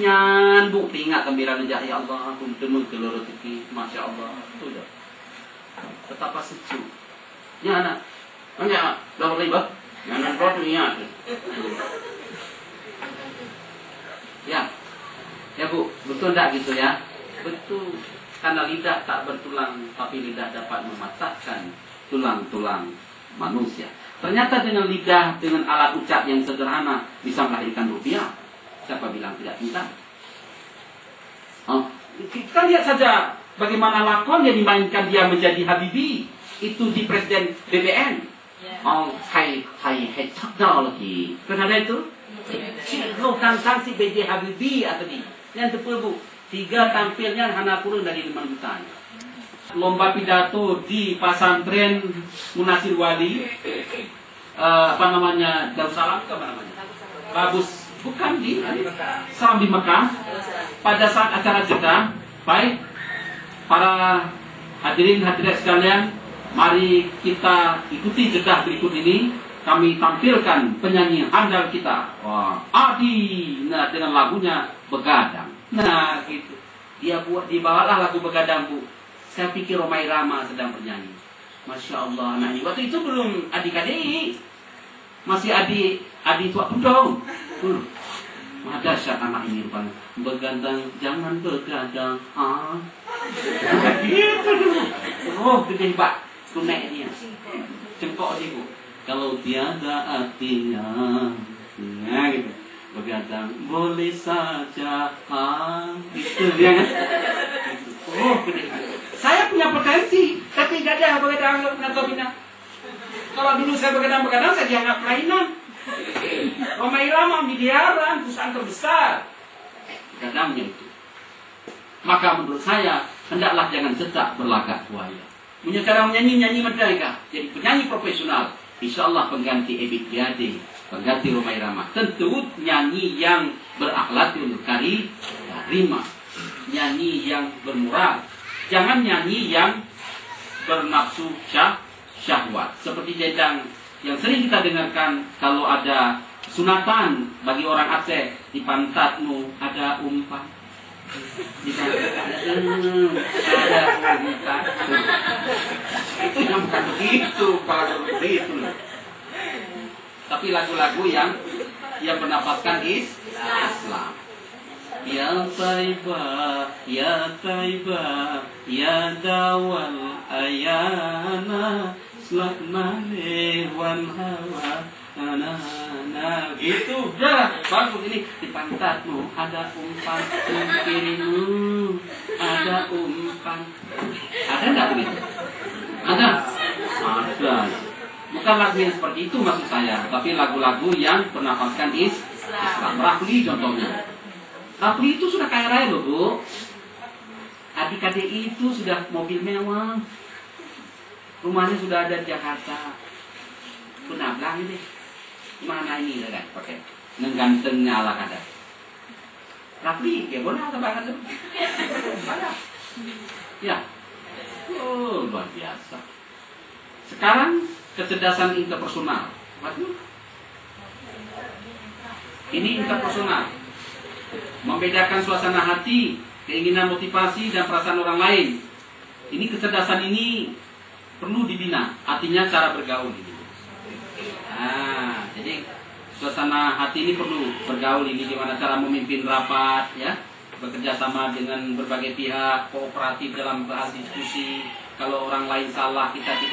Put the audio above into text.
Nyan bu ingat gembira menjadi ya Allah aku bertemu telur rezeki masya Allah itu dah betapa sejuk ya anak enggak dah ribet jangan kau tu ingat ya bu betul tak gitu ya betul karena lidah tak bertulang tapi lidah dapat mematahkan tulang-tulang manusia ternyata dengan lidah dengan alat ucap yang sederhana bisa melahirkan rupiah. Siapa bilang tidak pintar? Kita lihat saja bagaimana lakon yang dimainkan dia menjadi Habibie itu di Presiden BBN. Hai cakap lagi. Pernah ada itu? Cikgu kan sanksi BJ Habibie atau di yang tepul bu. 3 tampilnya hana kurun dari 5 juta. Lomba pidato di pesantren Munasir Wali. Darussalam ke mana namanya? Babus. Bukan di salam di Mekah. Pada saat acara kita, baik para hadirin hadirat sekalian, mari kita ikuti jeda berikut ini. Kami tampilkan penyanyi handal kita, Adi, dengan lagunya Begadang. Nah, gitu. Dia dibawalah lagu Begadang bu. Saya pikir Romai Rama sedang bernyanyi. Masya Allah. Nah, waktu itu belum adik-adik, masih adik tua pundong. Ada syak anak ini bukan begadang, jangan begadang. Gitu dulu. Oh, gede pak, kunek dia, cengkok dia bu. Kalau tiada artinya, nah gitu. Begadang boleh saja, gitu dia kan. Oh, gede. Saya punya potensi, tapi gak ada begadang atau bina. Kalau dulu saya begadang-begadang, saya dianggap kelainan. Romai Rama miliaran, perusahaan terbesar. Kadangnya itu. Maka menurut saya, hendaklah jangan setak berlagak buaya. Punya cara menyanyi merdeka. Jadi penyanyi profesional. Insya Allah pengganti Ebit Yade, pengganti Romai Rama. Tentu nyanyi yang berakhlak untuk karima. Nyanyi yang bermoral. Jangan nyanyi yang bernafsu syahwat. Seperti Jedang yang sering kita dengarkan kalau ada sunatan bagi orang Aceh, di pantatmu ada umpan. Di pantat ada umpan. Itu yang bukan begitu, kalau begitu. Tapi lagu-lagu yang bernafaskan Islam. Ya Taibah, ya Taibah, ya Dawal Ayana. Wan hawa gitu udah bagus ini di pantatmu ada umpan di kirimu ada umpan ada nggak begitu ada bukan lagu yang seperti itu maksud saya tapi lagu-lagu yang bernafaskan Islam. Rafli contohnya Rafli itu sudah kaya raya loh bu adik-adik itu sudah mobil mewah rumahnya sudah ada di Jakarta. Punablang ini. Mana ini kan pakai menggantengnya ala kadar. Rapi, ya boleh atau banget tuh. Ya. Oh, luar biasa. Sekarang kecerdasan interpersonal. Waduh. Ini interpersonal. Membedakan suasana hati, keinginan motivasi dan perasaan orang lain. Ini kecerdasan ini perlu dibina, artinya cara bergaul ini. Nah, jadi suasana hati ini perlu bergaul ini gimana cara memimpin rapat, ya, bekerja sama dengan berbagai pihak, kooperatif dalam bahas diskusi. Kalau orang lain salah kita tidak